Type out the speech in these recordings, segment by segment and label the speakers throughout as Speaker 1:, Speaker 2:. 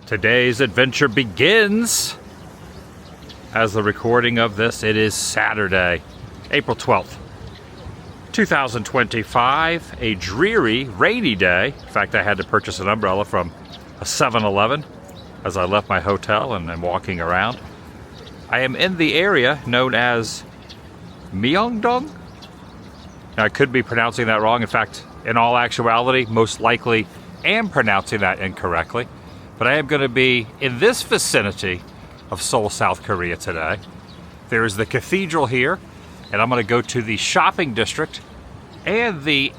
Speaker 1: Today's adventure begins. As the recording of this, it is Saturday, April 12th, 2025, a dreary, rainy day. In fact, I had to purchase an umbrella from a 7-Eleven as I left my hotel and am walking around. I am in the area known as Myeongdong. Now, I could be pronouncing that wrong. In fact, in all actuality, most likely am pronouncing that incorrectly. But I am going to be in this vicinity of Seoul, South Korea today. There is the cathedral here, and I'm going to go to the shopping district and the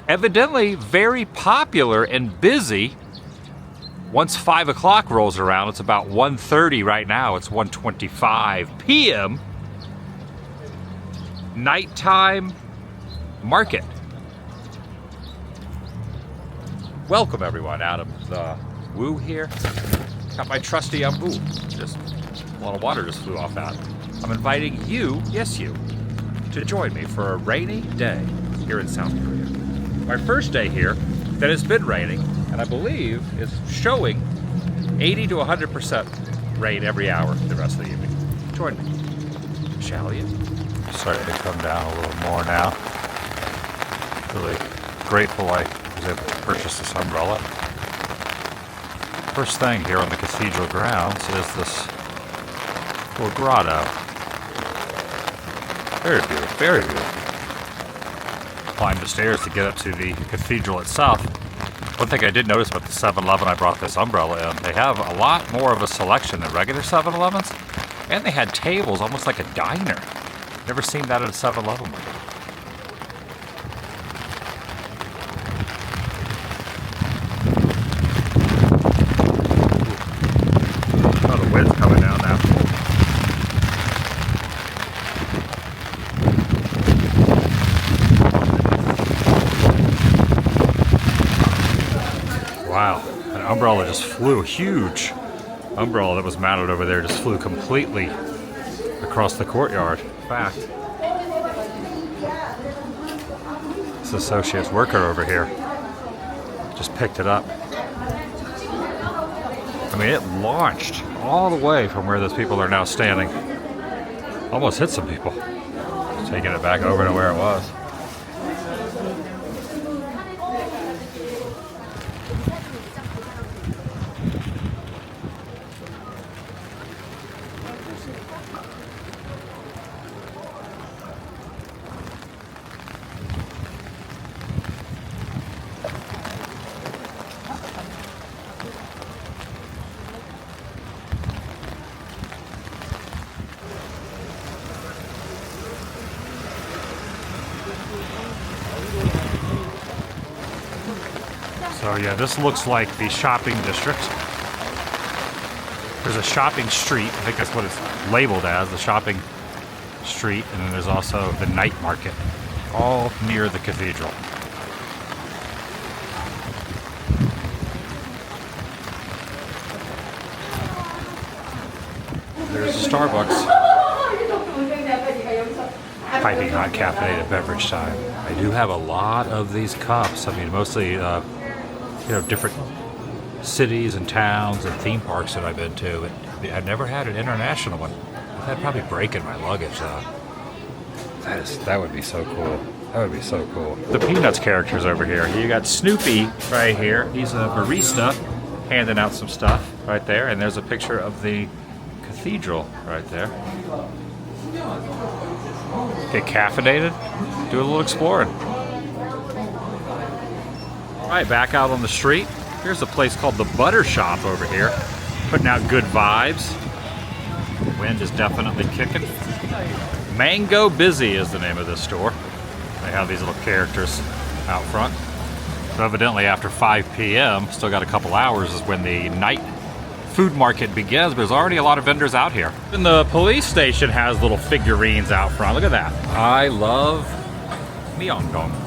Speaker 1: evidently very popular and busy, once 5 o'clock rolls around, it's about 1:30 right now, it's 1:25 p.m., nighttime market. Welcome everyone, out of TheDailyWoo here. Got my trusty ooh, just a lot of water just flew off that. I'm inviting you, yes you, to join me for a rainy day here in South Korea. My first day here that has been raining, and I believe is showing 80 to 100% rain every hour the rest of the evening. Join me, shall you? Starting to come down a little more now. Really grateful I was able to purchase this umbrella. First thing here on the cathedral grounds is this little grotto. Very beautiful, very beautiful. Climbed the stairs to get up to the cathedral itself. One thing I did notice about the 7-Eleven I brought this umbrella in, they have a lot more of a selection than regular 7-Elevens, and they had tables almost like a diner. Never seen that at a 7-Eleven before. Coming down now. Wow, an umbrella just flew, a huge umbrella that was mounted over there just flew completely across the courtyard. In fact, this associate's worker over here just picked it up. I mean, it launched all the way from where those people are now standing. Almost hit some people. Taking it back over to where it was. So yeah, this looks like the shopping district. There's a shopping street, I think that's what it's labeled as, the shopping street, and then there's also the night market, all near the cathedral. There's a Starbucks. Piping hot caffeinated beverage time. I do have a lot of these cups. I mean, mostly different cities and towns and theme parks that I've been to. But I've never had an international one. I've had probably break in my luggage though. That would be so cool. That would be so cool. The Peanuts characters over here. You got Snoopy right here. He's a barista handing out some stuff right there. And there's a picture of the cathedral right there. Get caffeinated, do a little exploring. All right, back out on the street. Here's a place called the Butter Shop over here, putting out good vibes. Wind is definitely kicking. Mango Busy is the name of this store. They have these little characters out front. So evidently after 5 p.m., still got a couple hours, is when the night food market begins, but there's already a lot of vendors out here. And the police station has little figurines out front. Look at that. I love Myeongdong.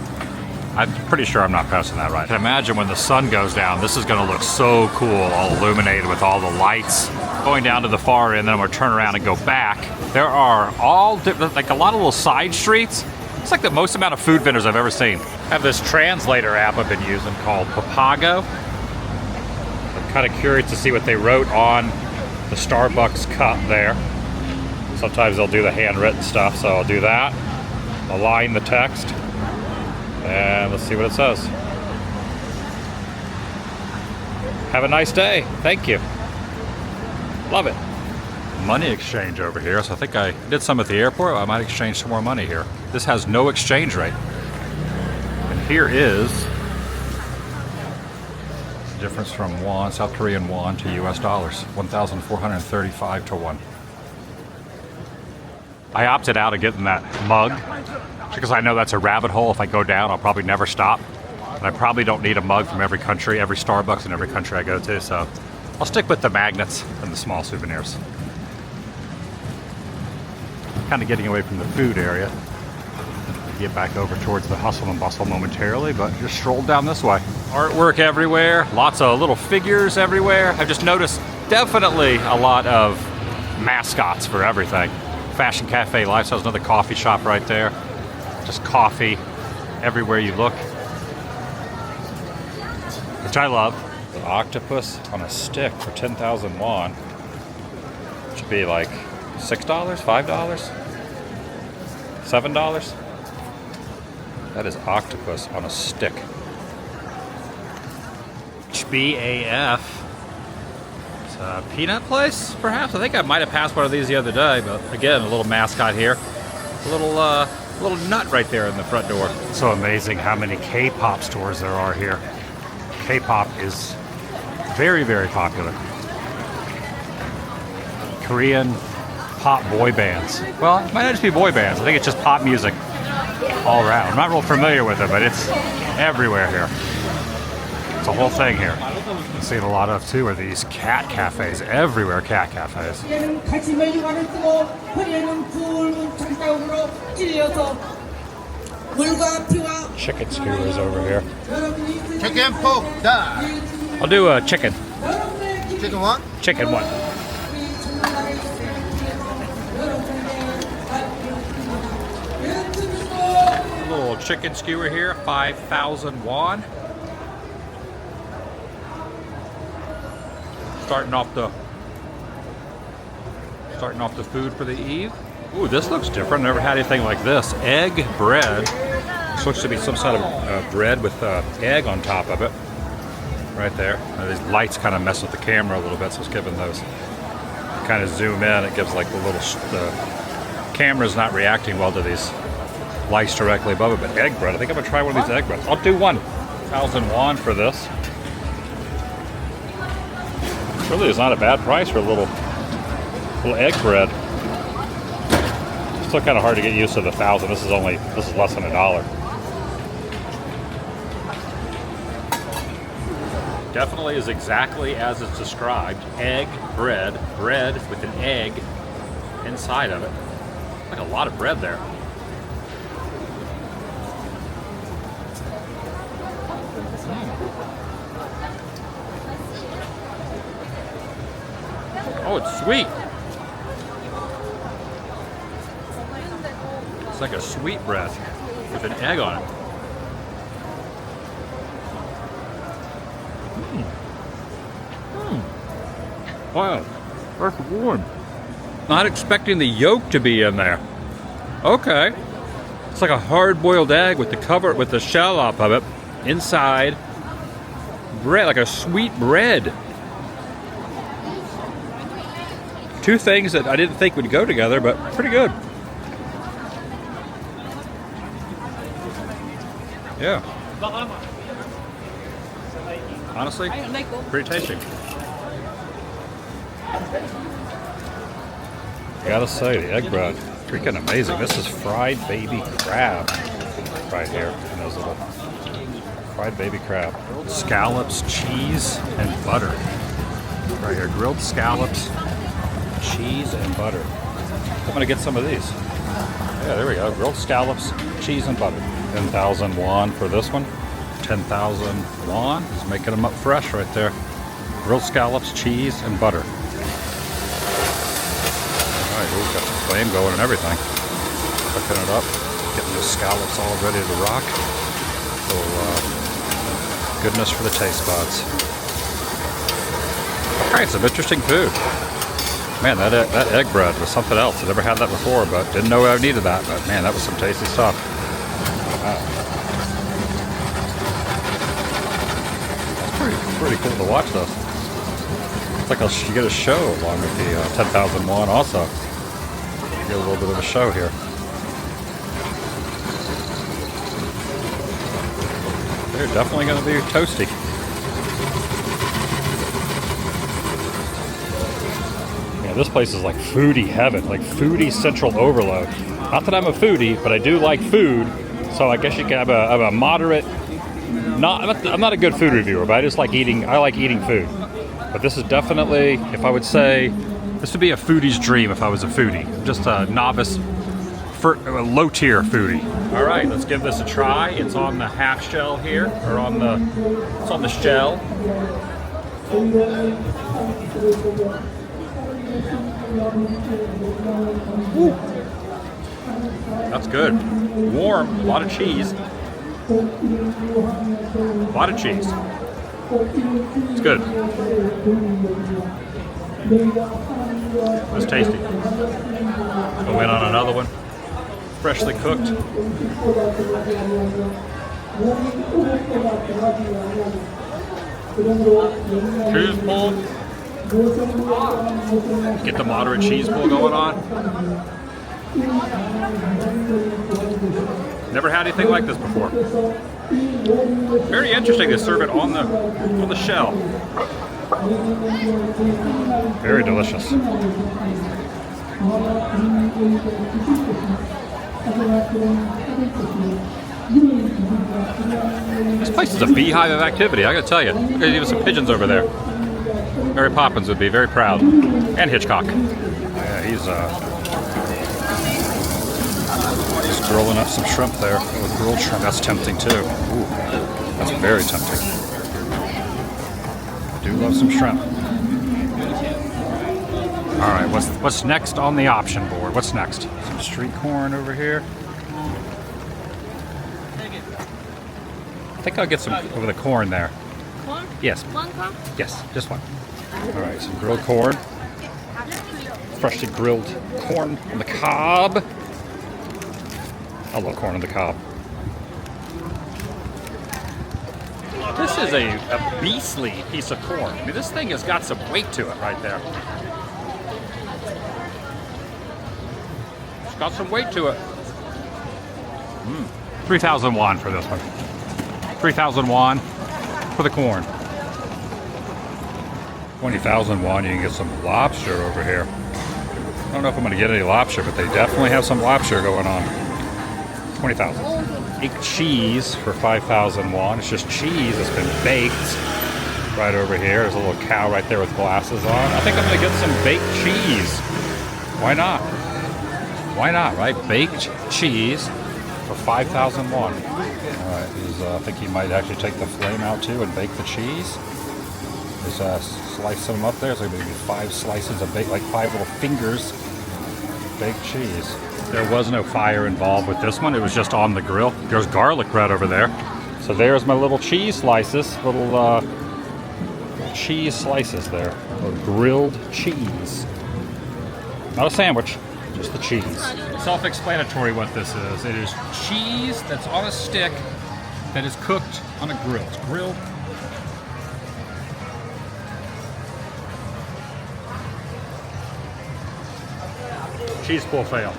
Speaker 1: I'm pretty sure I'm not pronouncing that right. I can imagine when the sun goes down, this is going to look so cool, all illuminated with all the lights. Going down to the far end, then I'm going to turn around and go back. There are all different, like a lot of little side streets. It's like the most amount of food vendors I've ever seen. I have this translator app I've been using called Papago. Kind of curious to see what they wrote on the Starbucks cup there. Sometimes they'll do the handwritten stuff, so I'll do that. Align the text, and let's see what it says. Have a nice day. Thank you. Love it. Money exchange over here, so I think I did some at the airport. I might exchange some more money here. This has no exchange rate. And here is the difference from won, South Korean won to US dollars. 1,435 to 1. I opted out of getting that mug because I know that's a rabbit hole. If I go down, I'll probably never stop. And I probably don't need a mug from every country, every Starbucks in every country I go to, so I'll stick with the magnets and the small souvenirs. Kind of getting away from the food area. Get back over towards the hustle and bustle momentarily, but just strolled down this way. Artwork everywhere, lots of little figures everywhere. I've just noticed definitely a lot of mascots for everything. Fashion Cafe Lifestyle's another coffee shop right there. Just coffee everywhere you look, which I love. The octopus on a stick for 10,000 won. Should be like $6, $5, $7. That is octopus on a stick. HBAF. It's a peanut place, perhaps? I think I might have passed one of these the other day, but again, a little mascot here. A little nut right there in the front door. So amazing how many K-pop stores there are here. K-pop is very, very popular. Korean pop boy bands. Well, it might not just be boy bands. I think it's just pop music all around. I'm not real familiar with it, but it's everywhere here. It's a whole thing here. I'm seeing a lot of too are these cat cafes. Everywhere cat cafes. Chicken skewers over here.
Speaker 2: Chicken pork die.
Speaker 1: I'll do a chicken.
Speaker 2: Chicken what?
Speaker 1: Chicken one. Little chicken skewer here, 5,000 won. Starting off the food for the eve. Ooh, this looks different. Never had anything like this. Egg bread. This looks to be some sort of bread with egg on top of it. Right there. These lights kind of mess with the camera a little bit, so it's giving those. Kind of zoom in, it gives like the little. The camera's not reacting well to these lights directly above it. But egg bread. I think I'm gonna try one of these egg breads. I'll do 1,000 won for this. Really is not a bad price for a little egg bread. Still kind of hard to get used to the 1,000. This is less than $1. Definitely is exactly as it's described. Egg bread with an egg inside of it. Like a lot of bread there. Oh, it's sweet. It's like a sweet bread with an egg on it. Wow, that's warm. Not expecting the yolk to be in there. Okay. It's like a hard-boiled egg with the cover, with the shell off of it. Inside, bread, like a sweet bread. Two things that I didn't think would go together, but pretty good. Yeah. Honestly, pretty tasty. Gotta say, the egg bread, freaking amazing. This is fried baby crab right here. And those little fried baby crab. Grilled scallops, cheese, and butter. Right here, grilled scallops, cheese, and butter. I'm gonna get some of these. Yeah, there we go. Grilled scallops, cheese, and butter. 10,000 won for this one. 10,000 won. Just making them up fresh right there. Grilled scallops, cheese, and butter. Alright, we've got the flame going and everything. Cooking it up. Getting those scallops all ready to rock. So, goodness for the taste buds. right, some interesting food. Man, that egg bread was something else. I never had that before, but didn't know I needed that. But man, that was some tasty stuff. Wow. It's pretty cool to watch this. It's like you get a show along with the 10,000 won also. You get a little bit of a show here. They're definitely going to be toasty. Yeah, this place is like foodie heaven, like foodie central overload. Not that I'm a foodie, but I do like food, so I guess you can have a moderate. I'm not a good food reviewer, but I just like eating. I like eating food. But this is definitely, if I would say, this would be a foodie's dream if I was a foodie. I'm just a novice, a low-tier foodie. All right, let's give this a try. It's on the half shell here, or it's on the shell. Ooh. That's good. Warm, a lot of cheese. A lot of cheese. It's good. It's tasty. Go in on another one. Freshly cooked. Cheese pull. Get the moderate cheese pull going on. Never had anything like this before. Very interesting to serve it on the shell. Very delicious. This place is a beehive of activity, I gotta tell you. There's even some pigeons over there. Mary Poppins would be very proud. And Hitchcock. Yeah, he's grilling up some shrimp there. With grilled shrimp, that's tempting too. Ooh, that's very tempting. I do love some shrimp. All right, what's next on the option board? What's next? Some street corn over here. I think I'll get some over the corn there.
Speaker 3: Corn?
Speaker 1: Yes.
Speaker 3: One corn?
Speaker 1: Yes, just one. All right, some grilled corn. Freshly grilled corn on the cob. I love corn on the cob. This is a beastly piece of corn. I mean, this thing has got some weight to it right there. It's got some weight to it. 3,000 won for this one. 3,000 won for the corn. 20,000 won, you can get some lobster over here. I don't know if I'm going to get any lobster, but they definitely have some lobster going on. 20,000. Baked cheese for 5,000 won. It's just cheese that's been baked right over here. There's a little cow right there with glasses on. I think I'm going to get some baked cheese. Why not? Why not, right? Baked cheese for 5,000 won. All right, I think you might actually take the flame out too and bake the cheese. Just slice them up there. So maybe 5 slices of baked, like 5 little fingers of baked cheese. There was no fire involved with this one. It was just on the grill. There's garlic bread over there. So there's my little cheese slices, little cheese slices there. Little grilled cheese. Not a sandwich, just the cheese. Self-explanatory what this is. It is cheese that's on a stick that is cooked on a grill. It's grilled. Cheese pull fail.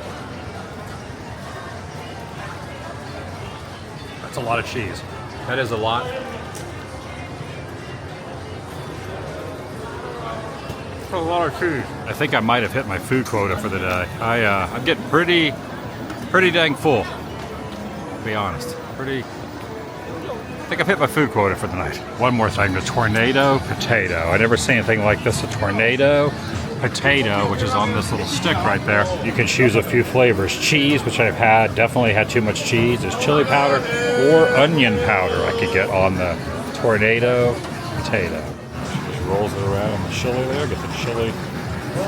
Speaker 1: That's a lot of cheese. That is a lot. That's a lot of cheese. I think I might have hit my food quota for the day. I'm getting pretty dang full. To be honest, I think I've hit my food quota for the night. One more thing, the tornado potato. I never seen anything like this. A tornado potato, which is on this little stick right there. You can choose a few flavors. Cheese, which I've had, definitely had too much cheese. There's chili powder or onion powder I could get on the tornado potato. Just rolls it around on the chili there, get the chili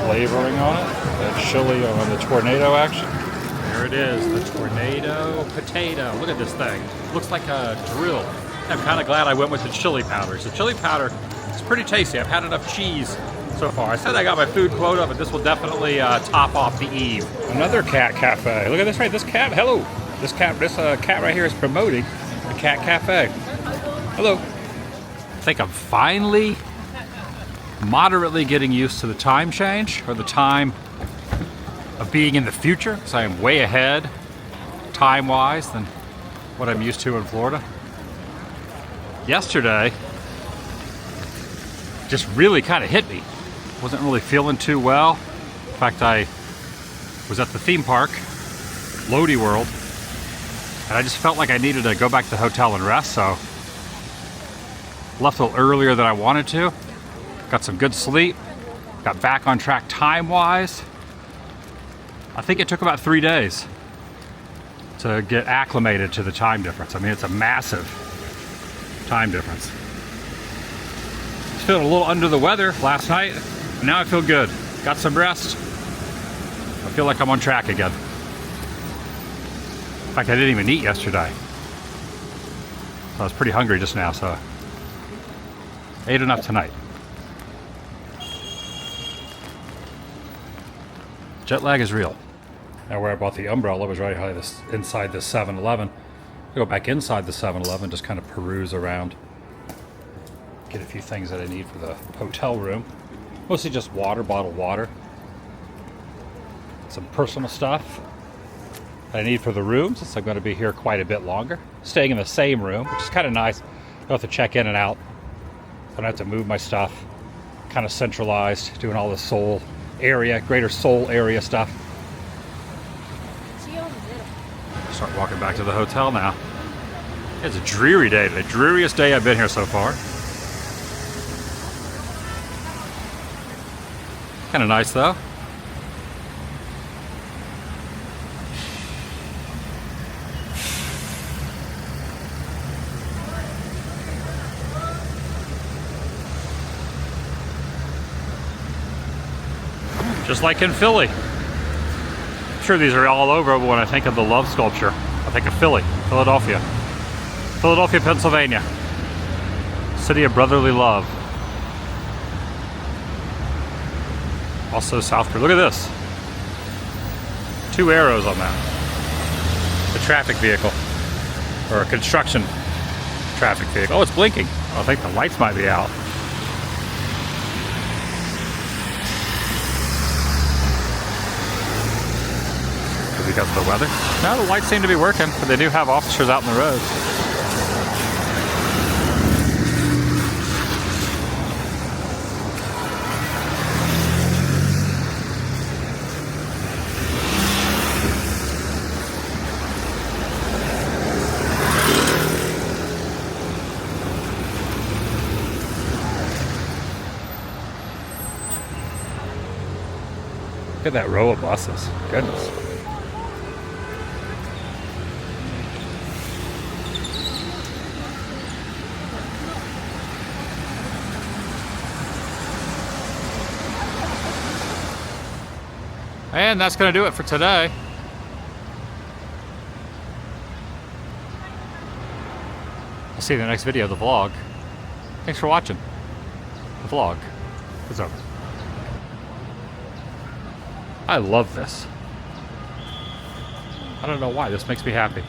Speaker 1: flavoring on it. That chili on the tornado action. There it is, the tornado potato. Look at this thing. Looks like a drill. I'm kind of glad I went with the chili powder. So chili powder is pretty tasty. I've had enough cheese so far. I said I got my food quota, but this will definitely top off the eve. Another cat cafe. Look at this, right? This cat, hello. This cat right here is promoting the cat cafe. Hello. I think I'm finally moderately getting used to the time change, or the time of being in the future, because I am way ahead time-wise than what I'm used to in Florida. Yesterday just really kind of hit me. Wasn't really feeling too well. In fact, I was at the theme park, Lodi World, and I just felt like I needed to go back to the hotel and rest, so left a little earlier than I wanted to. Got some good sleep, got back on track time-wise. I think it took about 3 days to get acclimated to the time difference. I mean, it's a massive time difference. I was feeling a little under the weather last night, and now I feel good. Got some rest. I feel like I'm on track again. In fact, I didn't even eat yesterday. I was pretty hungry just now, so I ate enough tonight. Jet lag is real. Now where I bought the umbrella was right inside this 7-Eleven. I go back inside the 7-Eleven, just kind of peruse around. Get a few things that I need for the hotel room. Mostly just water, bottled water. Some personal stuff that I need for the room, since I'm going to be here quite a bit longer. Staying in the same room, which is kind of nice. I don't have to check in and out. I don't have to move my stuff. Kind of centralized, doing all the Seoul area, greater Seoul area stuff. Start walking back to the hotel now. It's a dreary day, the dreariest day I've been here so far. Kind of nice though. Just like in Philly. I'm sure these are all over, but when I think of the love sculpture, I think of Philly, Philadelphia. Philadelphia, Pennsylvania. City of brotherly love. Also South Korea. Look at this. 2 arrows on that. A traffic vehicle. Or a construction traffic vehicle. Oh, it's blinking. Oh, I think the lights might be out. Because of the weather. No, the lights seem to be working, but they do have officers out in the road. Look at that row of buses. Goodness. And that's going to do it for today. I'll see you in the next video of the vlog. Thanks for watching. The vlog is over. I love this. I don't know why, this makes me happy.